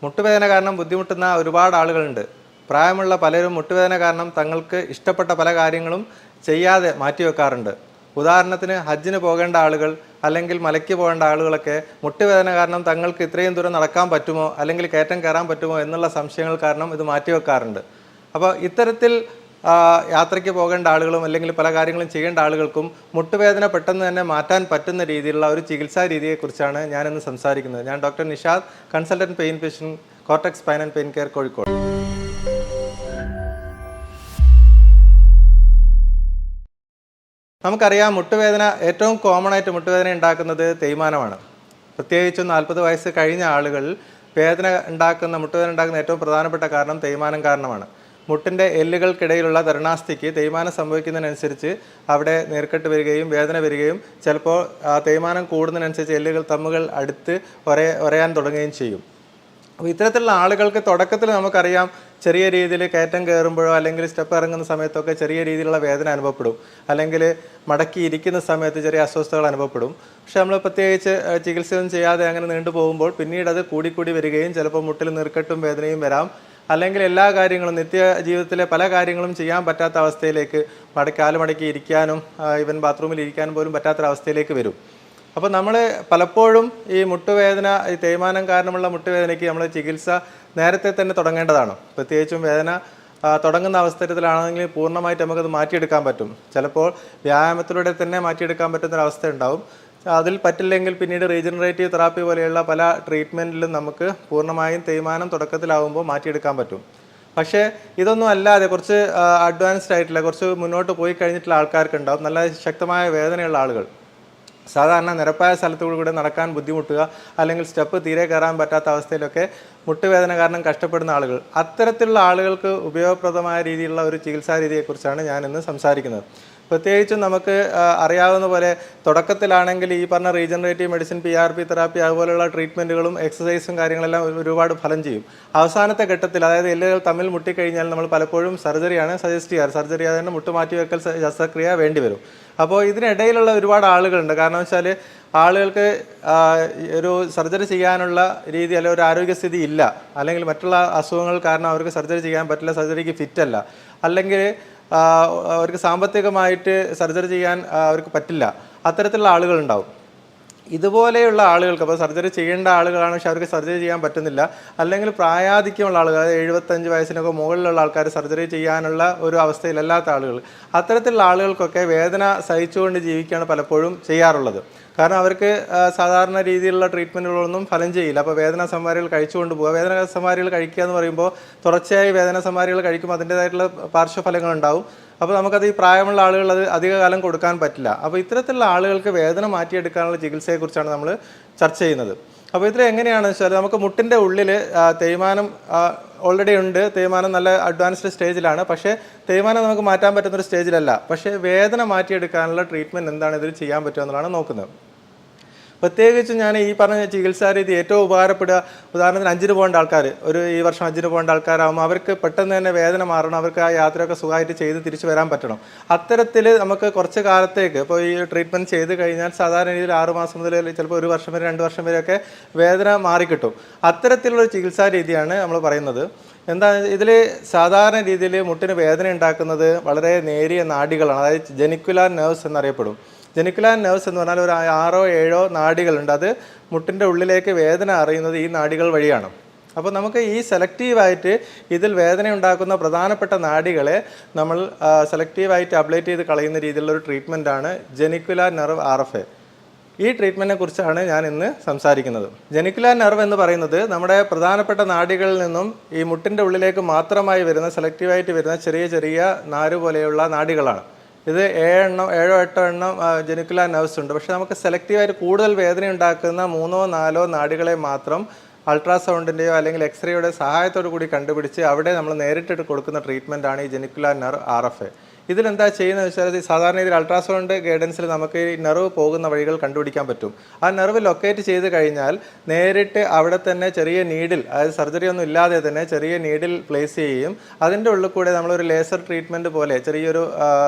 മുട്ടുവേദന കാരണം ബുദ്ധിമുട്ടുന്ന ഒരുപാട് ആളുകളുണ്ട്. പ്രായമുള്ള പലരും മുട്ടുവേദന കാരണം തങ്ങൾക്ക് ഇഷ്ടപ്പെട്ട പല കാര്യങ്ങളും ചെയ്യാതെ മാറ്റിവെക്കാറുണ്ട്. ഉദാഹരണത്തിന് ഹജ്ജിന് പോകേണ്ട ആളുകൾ അല്ലെങ്കിൽ മലയ്ക്ക് പോകേണ്ട ആളുകളൊക്കെ മുട്ടുവേദന കാരണം തങ്ങൾക്ക് ഇത്രയും ദൂരം നടക്കാൻ പറ്റുമോ അല്ലെങ്കിൽ കയറ്റം കയറാൻ പറ്റുമോ എന്നുള്ള സംശയങ്ങൾ കാരണം ഇത് മാറ്റിവെക്കാറുണ്ട്. അപ്പോൾ ഇത്തരത്തിൽ യാത്രയ്ക്ക് പോകേണ്ട ആളുകളും അല്ലെങ്കിൽ പല കാര്യങ്ങളും ചെയ്യേണ്ട ആളുകൾക്കും മുട്ടുവേദന പെട്ടെന്ന് തന്നെ മാറ്റാൻ പറ്റുന്ന രീതിയിലുള്ള ഒരു ചികിത്സാ രീതിയെക്കുറിച്ചാണ് ഞാനിന്ന് സംസാരിക്കുന്നത്. ഞാൻ doctor Nishad, consultant pain physician, cortex spine and pain care, Kozhikode. നമുക്കറിയാം, മുട്ടുവേദന ഏറ്റവും കോമൺ ആയിട്ട് മുട്ടുവേദന ഉണ്ടാക്കുന്നത് തേയ്മാനമാണ്. പ്രത്യേകിച്ചും 40 വയസ്സ് കഴിഞ്ഞ ആളുകൾ മുട്ടുവേദന ഉണ്ടാക്കുന്ന ഏറ്റവും പ്രധാനപ്പെട്ട കാരണം തേയ്മാനം കാരണമാണ്. മുട്ടിൻ്റെ എല്ലുകൾക്കിടയിലുള്ള തരുണാസ്ഥിക്ക് തേയ്മാനം സംഭവിക്കുന്നതിനനുസരിച്ച് അവിടെ നീർക്കെട്ട് വരികയും വേദന വരികയും ചിലപ്പോൾ തേയ്മാനം കൂടുന്നതിനനുസരിച്ച് എല്ലുകൾ തമ്മുകൾ അടുത്ത് ഉരയാൻ തുടങ്ങുകയും ചെയ്യും. അപ്പോൾ ഇത്തരത്തിലുള്ള ആളുകൾക്ക് തുടക്കത്തിൽ നമുക്കറിയാം, ചെറിയ രീതിയിൽ കയറ്റം കയറുമ്പോഴോ അല്ലെങ്കിൽ സ്റ്റെപ്പ് ഇറങ്ങുന്ന സമയത്തൊക്കെ ചെറിയ രീതിയിലുള്ള വേദന അനുഭവപ്പെടും, അല്ലെങ്കിൽ മടക്കി ഇരിക്കുന്ന സമയത്ത് ചെറിയ അസ്വസ്ഥതകൾ അനുഭവപ്പെടും. പക്ഷെ നമ്മൾ പ്രത്യേകിച്ച് ചികിത്സയൊന്നും ചെയ്യാതെ അങ്ങനെ നീണ്ടുപോകുമ്പോൾ പിന്നീട് അത് കൂടിക്കൂടി വരികയും ചിലപ്പോൾ മുട്ടിൽ നീർക്കെട്ടും വേദനയും വരാം. അല്ലെങ്കിൽ എല്ലാ കാര്യങ്ങളും നിത്യ ജീവിതത്തിലെ പല കാര്യങ്ങളും ചെയ്യാൻ പറ്റാത്ത അവസ്ഥയിലേക്ക് കാല് മടക്കി ഇരിക്കാനും ഈവൻ ബാത്റൂമിൽ ഇരിക്കാനും പോലും പറ്റാത്തൊരവസ്ഥയിലേക്ക് വരും. അപ്പോൾ നമ്മൾ പലപ്പോഴും ഈ മുട്ടുവേദന, ഈ തേയ്മാനം കാരണമുള്ള മുട്ടുവേദനയ്ക്ക് നമ്മൾ ചികിത്സ നേരത്തെ തന്നെ തുടങ്ങേണ്ടതാണ്. പ്രത്യേകിച്ചും വേദന തുടങ്ങുന്ന അവസരത്തിലാണെങ്കിൽ പൂർണ്ണമായിട്ട് നമുക്കത് മാറ്റിയെടുക്കാൻ പറ്റും. ചിലപ്പോൾ വ്യായാമത്തിലൂടെ തന്നെ മാറ്റിയെടുക്കാൻ പറ്റുന്നൊരവസ്ഥ ഉണ്ടാവും. അതിൽ പറ്റില്ലെങ്കിൽ പിന്നീട് റീജനറേറ്റീവ് തെറാപ്പി പോലെയുള്ള പല ട്രീറ്റ്മെൻറ്റിലും നമുക്ക് പൂർണ്ണമായും തേയ്മാനം തുടക്കത്തിലാവുമ്പോൾ മാറ്റിയെടുക്കാൻ പറ്റും. പക്ഷേ ഇതൊന്നും അല്ലാതെ കുറച്ച് അഡ്വാൻസ്ഡ് ആയിട്ടുള്ള, കുറച്ച് മുന്നോട്ട് പോയി കഴിഞ്ഞിട്ടുള്ള ആൾക്കാർക്കുണ്ടാവും നല്ല ശക്തമായ വേദനയുള്ള ആളുകൾ. സാധാരണ നിരപ്പായ സ്ഥലത്തുകൂടെ നടക്കാൻ ബുദ്ധിമുട്ടുക, അല്ലെങ്കിൽ സ്റ്റെപ്പ് തീരെ കയറാൻ പറ്റാത്ത അവസ്ഥയിലൊക്കെ മുട്ടുവേദന കാരണം കഷ്ടപ്പെടുന്ന ആളുകൾ, അത്തരത്തിലുള്ള ആളുകൾക്ക് ഉപയോഗപ്രദമായ രീതിയിലുള്ള ഒരു ചികിത്സാ രീതിയെക്കുറിച്ചാണ് ഞാനിന്ന് സംസാരിക്കുന്നത്. പ്രത്യേകിച്ചും നമുക്ക് അറിയാവുന്ന പോലെ തുടക്കത്തിലാണെങ്കിൽ ഈ പറഞ്ഞ റീജനറേറ്റീവ് മെഡിസിൻ, PRP തെറാപ്പി, അതുപോലെയുള്ള ട്രീറ്റ്മെൻറ്റുകളും എക്സസൈസും കാര്യങ്ങളെല്ലാം ഒരുപാട് ഫലം ചെയ്യും. അവസാനത്തെ ഘട്ടത്തിൽ, അതായത് എല്ലുകൾ തമ്മിൽ മുട്ടിക്കഴിഞ്ഞാൽ നമ്മൾ പലപ്പോഴും സർജറിയാണ് സജസ്റ്റ് ചെയ്യാറ്. സർജറി അതായത് മുട്ടുമാറ്റിവെക്കൽ ശസ്ത്രക്രിയ വേണ്ടിവരും. അപ്പോൾ ഇതിനിടയിലുള്ള ഒരുപാട് ആളുകളുണ്ട്. കാരണം വെച്ചാൽ ആളുകൾക്ക് ഒരു സർജറി ചെയ്യാനുള്ള രീതി അല്ലെങ്കിൽ ഒരു ആരോഗ്യസ്ഥിതി ഇല്ല, അല്ലെങ്കിൽ മറ്റുള്ള അസുഖങ്ങൾ കാരണം അവർക്ക് സർജറി ചെയ്യാൻ പറ്റില്ല, സർജറിക്ക് ഫിറ്റല്ല, അല്ലെങ്കിൽ അവർക്ക് സാമ്പത്തികമായിട്ട് സർജറി ചെയ്യാൻ അവർക്ക് പറ്റില്ല. അത്തരത്തിലുള്ള ആളുകളുണ്ടാവും. ഇതുപോലെയുള്ള ആളുകൾക്ക്, അപ്പോൾ സർജറി ചെയ്യേണ്ട ആളുകളാണ് പക്ഷെ അവർക്ക് സർജറി ചെയ്യാൻ പറ്റുന്നില്ല, അല്ലെങ്കിൽ പ്രായാധിക്യമുള്ള ആളുകൾ, അതായത് 75 വയസ്സിനൊക്കെ മുകളിലുള്ള ആൾക്കാർ സർജറി ചെയ്യാനുള്ള ഒരു അവസ്ഥയിലല്ലാത്ത ആളുകൾ, അത്തരത്തിലുള്ള ആളുകൾക്കൊക്കെ വേദന സഹിച്ചുകൊണ്ട് ജീവിക്കുകയാണ് പലപ്പോഴും ചെയ്യാറുള്ളത്. കാരണം അവർക്ക് സാധാരണ രീതിയിലുള്ള ട്രീറ്റ്മെൻറ്റുകളൊന്നും ഫലം ചെയ്യില്ല. അപ്പോൾ വേദന സംഹാരികൾ കഴിച്ചുകൊണ്ട് പോകുക. വേദന സംഹാരികൾ കഴിക്കുക എന്ന് പറയുമ്പോൾ തുടർച്ചയായി വേദന സംഹാരികൾ കഴിക്കുമ്പോൾ അതിൻ്റേതായിട്ടുള്ള പാർശ്വഫലങ്ങളുണ്ടാവും. അപ്പോൾ നമുക്കത് ഈ പ്രായമുള്ള ആളുകൾ അത് അധികകാലം കൊടുക്കാൻ പറ്റില്ല. അപ്പോൾ ഇത്തരത്തിലുള്ള ആളുകൾക്ക് വേദന മാറ്റിയെടുക്കാനുള്ള ചികിത്സയെക്കുറിച്ചാണ് നമ്മൾ ചർച്ച ചെയ്യുന്നത്. അപ്പോൾ ഇതിൽ എങ്ങനെയാണെന്ന് വെച്ചാൽ, നമുക്ക് മുട്ടിൻ്റെ ഉള്ളിൽ തേയ്മാനം ഓൾറെഡി ഉണ്ട്. തേയ്മാനം നല്ല അഡ്വാൻസ്ഡ് സ്റ്റേജിലാണ്. പക്ഷേ തേയ്മാനം നമുക്ക് മാറ്റാൻ പറ്റുന്നൊരു സ്റ്റേജിലല്ല. പക്ഷേ വേദന മാറ്റിയെടുക്കാനുള്ള ട്രീറ്റ്മെൻറ്റ് എന്താണ് ഇതിൽ ചെയ്യാൻ പറ്റുക എന്നുള്ളതാണ് നോക്കുന്നത്. പ്രത്യേകിച്ച് ഞാൻ ഈ പറഞ്ഞ ചികിത്സാ രീതി ഏറ്റവും ഉപകാരപ്പെടുക, ഉദാഹരണത്തിന് ഹജ്ജിന് പോകേണ്ട ആൾക്കാർ, ഈ വർഷം ഹജ്ജിന് പോകേണ്ട ആൾക്കാരാകുമ്പോൾ അവർക്ക് പെട്ടെന്ന് തന്നെ വേദന മാറണം, അവർക്ക് ആ യാത്രയൊക്കെ സുഖമായിട്ട് ചെയ്ത് തിരിച്ചു വരാൻ പറ്റണം. അത്തരത്തിൽ നമുക്ക് കുറച്ച് കാലത്തേക്ക് ഇപ്പോൾ ഈ ട്രീറ്റ്മെൻറ്റ് ചെയ്ത് കഴിഞ്ഞാൽ സാധാരണ രീതിയിൽ 6 മാസം മുതൽ ചിലപ്പോൾ 1 വർഷം വരെ 2 വർഷം വരെയൊക്കെ വേദന മാറിക്കിട്ടും. അത്തരത്തിലുള്ള ചികിത്സാ രീതിയാണ് നമ്മൾ പറയുന്നത്. എന്താ ഇതിൽ സാധാരണ രീതിയിൽ മുട്ടിന് വേദന ഉണ്ടാക്കുന്നത് വളരെ നേരിയ നാഡികളാണ്, അതായത് ജെനിക്കുലാർ നെർവ്സ് എന്നറിയപ്പെടും. ജെനിക്കുലാർ നെർവ്സ് എന്ന് പറഞ്ഞാൽ ഒരു 6-7 നാഡികളുണ്ട്. അത് മുട്ടിൻ്റെ ഉള്ളിലേക്ക് വേദന അറിയുന്നത് ഈ നാഡികൾ വഴിയാണ്. അപ്പോൾ നമുക്ക് ഈ സെലക്റ്റീവായിട്ട് ഇതിൽ വേദന ഉണ്ടാക്കുന്ന പ്രധാനപ്പെട്ട നാഡികളെ നമ്മൾ സെലക്റ്റീവായിട്ട് അബ്ലേറ്റ് ചെയ്ത് കളയുന്ന രീതിയിലുള്ള ഒരു ട്രീറ്റ്മെൻറ്റാണ് ജെനിക്കുലാർ നെർവ് RFA. ഈ ട്രീറ്റ്മെൻറ്റിനെ കുറിച്ചാണ് ഞാൻ ഇന്ന് സംസാരിക്കുന്നത്. ജെനിക്കുലാർ നെർവ് എന്ന് പറയുന്നത് നമ്മുടെ പ്രധാനപ്പെട്ട നാഡികളിൽ നിന്നും ഈ മുട്ടിൻ്റെ ഉള്ളിലേക്ക് മാത്രമായി വരുന്ന, സെലക്റ്റീവായിട്ട് വരുന്ന ചെറിയ ചെറിയ നാര് പോലെയുള്ള നാഡികളാണ്. ഇത് 7-8 എണ്ണം ജെനിക്കുലാർ നെർവ്സ് ഉണ്ട്. പക്ഷേ നമുക്ക് സെലക്റ്റീവായിട്ട് കൂടുതൽ വേദന ഉണ്ടാക്കുന്ന 3-4 നാഡികളെ മാത്രം അൾട്രാസൗണ്ടിൻ്റെയോ അല്ലെങ്കിൽ എക്സ്റേയുടെ സഹായത്തോടു കൂടി കണ്ടുപിടിച്ച് അവിടെ നമ്മൾ നേരിട്ടിട്ട് കൊടുക്കുന്ന ട്രീറ്റ്മെൻറ്റാണ് ഈ ജെനിക്കുലാർ നെർവ് RFA. ഇതിലെന്താ ചെയ്യുന്നത് വെച്ചാൽ, സാധാരണ ഇതിൽ അൾട്രാസൗണ്ട് ഗൈഡൻസിൽ നമുക്ക് ഈ നെർവ് പോകുന്ന വഴികൾ കണ്ടുപിടിക്കാൻ പറ്റും. ആ നെർവ് ലൊക്കേറ്റ് ചെയ്ത് കഴിഞ്ഞാൽ നേരിട്ട് അവിടെ തന്നെ ചെറിയ നീഡിൽ, അതായത് സർജറി ഒന്നും ഇല്ലാതെ തന്നെ ചെറിയ നീഡിൽ പ്ലേസ് ചെയ്യുകയും അതിൻ്റെ ഉള്ളിൽ കൂടെ നമ്മളൊരു ലേസർ ട്രീറ്റ്മെൻറ്റ് പോലെ ചെറിയൊരു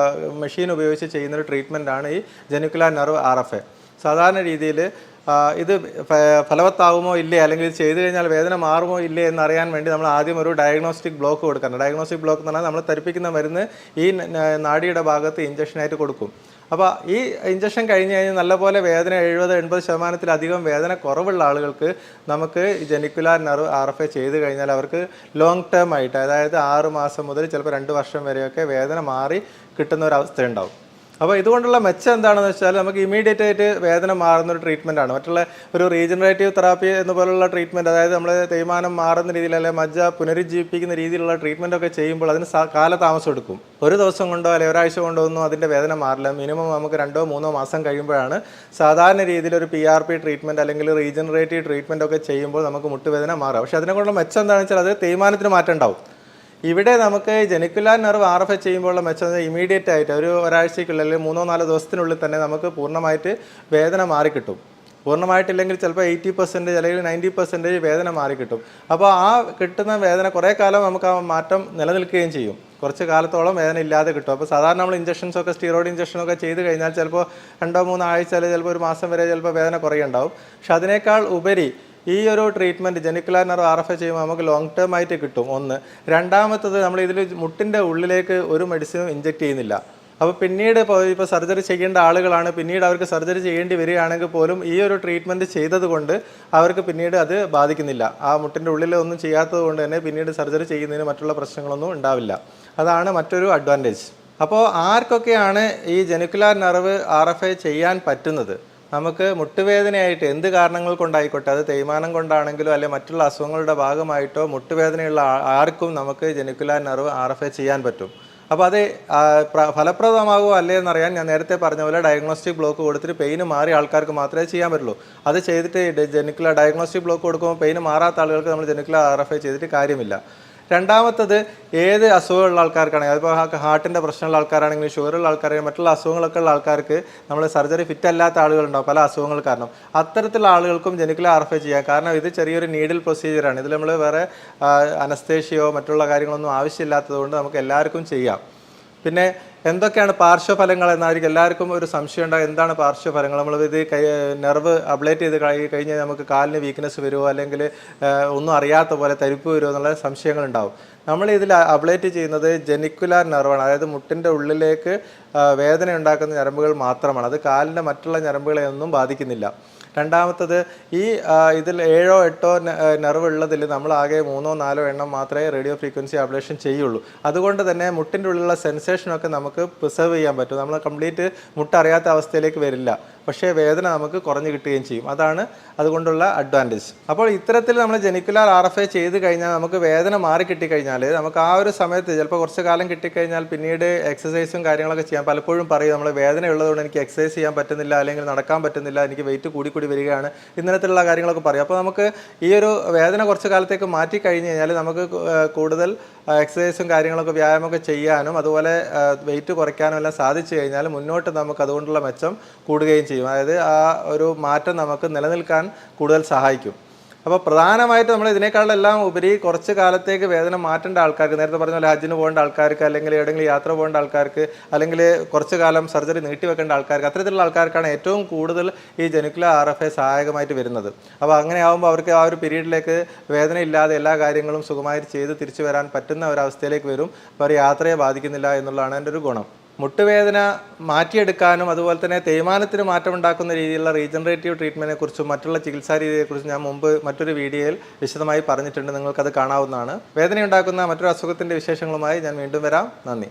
മെഷീൻ ഉപയോഗിച്ച് ചെയ്യുന്നൊരു ട്രീറ്റ്മെൻറ്റാണ് ഈ ജെനിക്കുലാർ നെർവ് RFA. സാധാരണ രീതിയിൽ ഇത് ഫലവത്താവുമോ ഇല്ലേ, അല്ലെങ്കിൽ ഇത് ചെയ്തു കഴിഞ്ഞാൽ വേദന മാറുമോ ഇല്ലേ എന്നറിയാൻ വേണ്ടി നമ്മൾ ആദ്യം ഒരു ഡയഗ്നോസ്റ്റിക് ബ്ലോക്ക് കൊടുക്കണം. ഡയഗ്നോസ്റ്റിക് ബ്ലോക്ക് എന്ന് പറഞ്ഞാൽ നമ്മൾ തരിപ്പിക്കുന്ന മരുന്ന് ഈ നാഡിയുടെ ഭാഗത്ത് ഇഞ്ചക്ഷനായിട്ട് കൊടുക്കും. അപ്പോൾ ഈ ഇഞ്ചക്ഷൻ കഴിഞ്ഞ് കഴിഞ്ഞാൽ നല്ലപോലെ വേദന 70-80% വേദന കുറവുള്ള ആളുകൾക്ക് നമുക്ക് ജെനിക്കുലാർ നെർവ് RFA ചെയ്ത് കഴിഞ്ഞാൽ അവർക്ക് ലോങ് ടേം ആയിട്ട്, അതായത് 6 മാസം മുതൽ ചിലപ്പോൾ 2 വർഷം വരെയൊക്കെ വേദന മാറി കിട്ടുന്ന ഒരു അവസ്ഥയുണ്ടാവും. അപ്പോൾ ഇതുകൊണ്ടുള്ള മെച്ചം എന്താണെന്ന് വെച്ചാൽ നമുക്ക് ഇമീഡിയറ്റ് ആയിട്ട് വേദന മാറുന്ന ഒരു ട്രീറ്റ്മെൻറ്റാണ്. മറ്റുള്ള ഒരു റീജനറേറ്റീവ് തെറാപ്പി എന്ന പോലുള്ള ട്രീറ്റ്മെൻറ്റ്, അതായത് നമ്മൾ തേയ്മാനം മാറുന്ന രീതിയിൽ അല്ലെങ്കിൽ മജ്ജ പുനരുജ്ജീവിപ്പിക്കുന്ന രീതിയിലുള്ള ട്രീറ്റ്മെൻറ്റൊക്കെ ചെയ്യുമ്പോൾ അതിന് കാലതാമസം എടുക്കും. ഒരു ദിവസം കൊണ്ടോ അല്ലെങ്കിൽ ഒരാഴ്ച കൊണ്ടോ ഒന്നും അതിൻ്റെ വേദന മാറില്ല. മിനിമം നമുക്ക് 2-3 മാസം കഴിയുമ്പോഴാണ് സാധാരണ രീതിയിൽ ഒരു PRP ട്രീറ്റ്മെൻറ്റ് അല്ലെങ്കിൽ റീജനറേറ്റീവ് ട്രീറ്റ്മെൻറ്റ് ഒക്കെ ചെയ്യുമ്പോൾ നമുക്ക് മുട്ടുവേദന മാറുക. പക്ഷേ അതിനെക്കൊണ്ടുള്ള മെച്ചം എന്താണെന്ന് വെച്ചാൽ അത് തേയ്മാനത്തിന് മാറ്റം ഉണ്ടാവും. ഇവിടെ നമുക്ക് ജെനിക്കുലാർ നെർവ് RFA ചെയ്യുമ്പോഴുള്ള മെച്ചം ഇമീഡിയറ്റ് ആയിട്ട് ഒരാഴ്ചയ്ക്കുള്ളിൽ അല്ലെങ്കിൽ 3-4 ദിവസത്തിനുള്ളിൽ തന്നെ നമുക്ക് പൂർണ്ണമായിട്ട് വേദന മാറിക്കിട്ടും. പൂർണ്ണമായിട്ടില്ലെങ്കിൽ ചിലപ്പോൾ 80% അല്ലെങ്കിൽ 90% വേദന മാറിക്കിട്ടും. അപ്പോൾ ആ കിട്ടുന്ന വേദന കുറേ കാലം നമുക്ക് ആ മാറ്റം നിലനിൽക്കുകയും ചെയ്യും. കുറച്ച് കാലത്തോളം വേദന ഇല്ലാതെ കിട്ടും. അപ്പോൾ സാധാരണ നമ്മൾ ഇഞ്ചക്ഷൻസൊക്കെ സ്റ്റീറോയിഡ് ഇഞ്ചക്ഷനൊക്കെ ചെയ്ത് കഴിഞ്ഞാൽ ചിലപ്പോൾ 2-3 ആഴ്ച അല്ലെങ്കിൽ ചിലപ്പോൾ 1 മാസം വരെ ചിലപ്പോൾ വേദന കുറയുണ്ടാവും. പക്ഷെ അതിനേക്കാൾ ഉപരി ഈ ഒരു ട്രീറ്റ്മെൻറ്റ് ജെനിക്കുലാർ നെർവ് RFA ചെയ്യുമ്പോൾ നമുക്ക് ലോങ് ടേം ആയിട്ട് കിട്ടും. ഒന്ന്. രണ്ടാമത്തത് നമ്മൾ ഇതിൽ മുട്ടിൻ്റെ ഉള്ളിലേക്ക് ഒരു മെഡിസിനും ഇഞ്ചെക്ട് ചെയ്യുന്നില്ല. അപ്പോൾ പിന്നീട് ഇപ്പോൾ സർജറി ചെയ്യേണ്ട ആളുകളാണ്, പിന്നീട് അവർക്ക് സർജറി ചെയ്യേണ്ടി വരികയാണെങ്കിൽ പോലും ഈ ഒരു ട്രീറ്റ്മെൻറ്റ് ചെയ്തത് കൊണ്ട് അവർക്ക് പിന്നീട് അത് ബാധിക്കുന്നില്ല. ആ മുട്ടിൻ്റെ ഉള്ളിൽ ഒന്നും ചെയ്യാത്തത് കൊണ്ട് തന്നെ പിന്നീട് സർജറി ചെയ്യുന്നതിന് മറ്റുള്ള പ്രശ്നങ്ങളൊന്നും ഉണ്ടാവില്ല. അതാണ് മറ്റൊരു അഡ്വാൻറ്റേജ്. അപ്പോൾ ആർക്കൊക്കെയാണ് ഈ ജെനിക്കുലാർ നെർവ് RFA ചെയ്യാൻ പറ്റുന്നത്? നമുക്ക് മുട്ടുവേദനയായിട്ട് എന്ത് കാരണങ്ങൾ കൊണ്ടായിക്കോട്ടെ, അത് തേയ്മാനം കൊണ്ടാണെങ്കിലോ അല്ലെങ്കിൽ മറ്റുള്ള അസുഖങ്ങളുടെ ഭാഗമായിട്ടോ മുട്ടുവേദനയുള്ള ആർക്കും നമുക്ക് ജെനിക്കുലാർ നെർവ് RFA ചെയ്യാൻ പറ്റും. അപ്പോൾ അത് ഫലപ്രദമാകുമോ അല്ലേ എന്നറിയാൻ ഞാൻ നേരത്തെ പറഞ്ഞ പോലെ ഡയഗ്നോസ്റ്റിക് ബ്ലോക്ക് കൊടുത്തിട്ട് പെയിന് മാറിയ ആൾക്കാർക്ക് മാത്രമേ ചെയ്യാൻ പറ്റുള്ളൂ. അത് ചെയ്തിട്ട് ഡയഗ്നോസ്റ്റിക് ബ്ലോക്ക് കൊടുക്കുമ്പോൾ പെയിന് മാറാത്ത ആളുകൾക്ക് നമ്മൾ ജെനിക്കുലാർ RFA ചെയ്തിട്ട് കാര്യമില്ല. രണ്ടാമത്തത് ഏത് അസുഖമുള്ള ആൾക്കാർക്കാണെങ്കിൽ, അതിപ്പോൾ ഹാർട്ടിൻ്റെ പ്രശ്നമുള്ള ആൾക്കാരാണെങ്കിലും ഷുഗറുള്ള ആൾക്കാരാണെങ്കിൽ മറ്റുള്ള അസുഖങ്ങളൊക്കെ ഉള്ള ആൾക്കാർക്ക് നമ്മൾ സർജറി ഫിറ്റ് അല്ലാത്ത ആളുകളുണ്ടാവും പല അസുഖങ്ങൾ കാരണം. അത്തരത്തിലുള്ള ആളുകൾക്കും ജെനിക്കുലാർ RFA ചെയ്യാം. കാരണം ഇത് ചെറിയൊരു നീഡിൽ പ്രൊസീജിയറാണ്. ഇതിൽ നമ്മൾ വേറെ അനസ്തേഷ്യയോ മറ്റുള്ള കാര്യങ്ങളൊന്നും ആവശ്യമില്ലാത്തത് കൊണ്ട് നമുക്ക് എല്ലാവർക്കും ചെയ്യാം. പിന്നെ എന്തൊക്കെയാണ് പാർശ്വഫലങ്ങൾ എന്നായിരിക്കും എല്ലാവർക്കും ഒരു സംശയം ഉണ്ടാകും. എന്താണ് പാർശ്വഫലങ്ങൾ? നമ്മൾ ഇത് നെർവ് അബ്ലേറ്റ് ചെയ്ത് കഴിഞ്ഞാൽ നമുക്ക് കാലിന് വീക്ക്നെസ് വരുമോ അല്ലെങ്കിൽ ഒന്നും അറിയാത്ത പോലെ തരിപ്പ് വരുമോ എന്നുള്ള സംശയങ്ങളുണ്ടാവും. നമ്മൾ ഇതിൽ അബ്ലേറ്റ് ചെയ്യുന്നത് ജെനിക്കുലാർ നെർവാണ്, അതായത് മുട്ടിൻ്റെ ഉള്ളിലേക്ക് വേദന ഉണ്ടാക്കുന്ന ഞരമ്പുകൾ മാത്രമാണ്. അത് കാലിൻ്റെ മറ്റുള്ള ഞരമ്പുകളെ ഒന്നും ബാധിക്കുന്നില്ല. രണ്ടാമത്തത് ഈ ഇതിൽ 7-8 നെർവ് ഉള്ളതിൽ നമ്മൾ ആകെ 3-4 എണ്ണം മാത്രമേ റേഡിയോ ഫ്രീക്വൻസി അബ്ലേഷൻ ചെയ്യുള്ളൂ. അതുകൊണ്ട് തന്നെ മുട്ടിൻ്റെ ഉള്ളിലുള്ള സെൻസേഷനൊക്കെ നമുക്ക് പ്രിസർവ് ചെയ്യാൻ പറ്റും. നമ്മൾ കംപ്ലീറ്റ് മുട്ടറിയാത്ത അവസ്ഥയിലേക്ക് വരില്ല, പക്ഷേ വേദന നമുക്ക് കുറഞ്ഞു കിട്ടുകയും ചെയ്യും. അതാണ് അതുകൊണ്ടുള്ള അഡ്വാൻറ്റേജ്. അപ്പോൾ ഇത്തരത്തിൽ നമ്മൾ ജെനിക്കുലാർ RFA ചെയ്ത് കഴിഞ്ഞാൽ നമുക്ക് വേദന മാറി കിട്ടിക്കഴിഞ്ഞാൽ നമുക്ക് ആ ഒരു സമയത്ത് ചിലപ്പോൾ കുറച്ച് കാലം കിട്ടിക്കഴിഞ്ഞാൽ പിന്നീട് എക്സസൈസും കാര്യങ്ങളൊക്കെ ചെയ്യാം. പലപ്പോഴും പറയും നമ്മൾ വേദന ഉള്ളതുകൊണ്ട് എനിക്ക് എക്സസൈസ് ചെയ്യാൻ പറ്റുന്നില്ല, അല്ലെങ്കിൽ നടക്കാൻ പറ്റുന്നില്ല, എനിക്ക് വെയിറ്റ് കൂടി വരികയാണ്, ഇത്തരത്തിലുള്ള കാര്യങ്ങളൊക്കെ പറയും. അപ്പോൾ നമുക്ക് ഈ ഒരു വേദന കുറച്ച് കാലത്തേക്ക് മാറ്റി കഴിഞ്ഞ് കഴിഞ്ഞാൽ നമുക്ക് കൂടുതൽ എക്സസൈസും കാര്യങ്ങളൊക്കെ വ്യായാമമൊക്കെ ചെയ്യാനും അതുപോലെ വെയിറ്റ് കുറയ്ക്കാനും എല്ലാം സാധിച്ചു കഴിഞ്ഞാൽ മുന്നോട്ട് നമുക്ക് അതുകൊണ്ടുള്ള മെച്ചം കൂടുകയും ചെയ്യും. അതായത് ആ ഒരു മാറ്റം നമുക്ക് നിലനിൽക്കാൻ കൂടുതൽ സഹായിക്കും. അപ്പോൾ പ്രധാനമായിട്ട് നമ്മൾ ഇതിനേക്കാളെല്ലാം ഉപരി കുറച്ച് കാലത്തേക്ക് വേദന മാറ്റേണ്ട ആൾക്കാർക്ക്, നേരത്തെ പറഞ്ഞ പോലെ ഹജ്ജിന് പോകേണ്ട ആൾക്കാർക്ക്, അല്ലെങ്കിൽ എവിടെയെങ്കിലും യാത്ര പോകേണ്ട ആൾക്കാർക്ക്, അല്ലെങ്കിൽ കുറച്ച് കാലം സർജറി നീട്ടിവെക്കേണ്ട ആൾക്കാർക്ക്, അത്തരത്തിലുള്ള ആൾക്കാർക്കാണ് ഏറ്റവും കൂടുതൽ ഈ ജെനിക്കുലാർ RFA സഹായകമായിട്ട് വരുന്നത്. അപ്പോൾ അങ്ങനെ ആകുമ്പോൾ അവർക്ക് ആ ഒരു പീരീഡിലേക്ക് വേദന ഇല്ലാതെ എല്ലാ കാര്യങ്ങളും സുഖമായിട്ട് ചെയ്ത് തിരിച്ചു വരാൻ പറ്റുന്ന ഒരവസ്ഥയിലേക്ക് വരും. അപ്പോൾ അവർ യാത്രയെ ബാധിക്കുന്നില്ല എന്നുള്ളതാണ് എൻ്റെ ഒരു ഗുണം. മുട്ടുവേദന മാറ്റിയെടുക്കാനും അതുപോലെ തന്നെ തേയ്മാനത്തിന് മാറ്റമുണ്ടാക്കുന്ന രീതിയിലുള്ള റീജനറേറ്റീവ് ട്രീറ്റ്മെൻറ്റിനെ കുറിച്ചും മറ്റുള്ള ചികിത്സാ രീതിയെക്കുറിച്ചും ഞാൻ മുമ്പ് മറ്റൊരു വീഡിയോയിൽ വിശദമായി പറഞ്ഞിട്ടുണ്ട്. നിങ്ങൾക്കത് കാണാവുന്നതാണ്. വേദനയുണ്ടാക്കുന്ന മറ്റൊരു അസുഖത്തിൻ്റെ വിശേഷങ്ങളുമായി ഞാൻ വീണ്ടും വരാം. നന്ദി.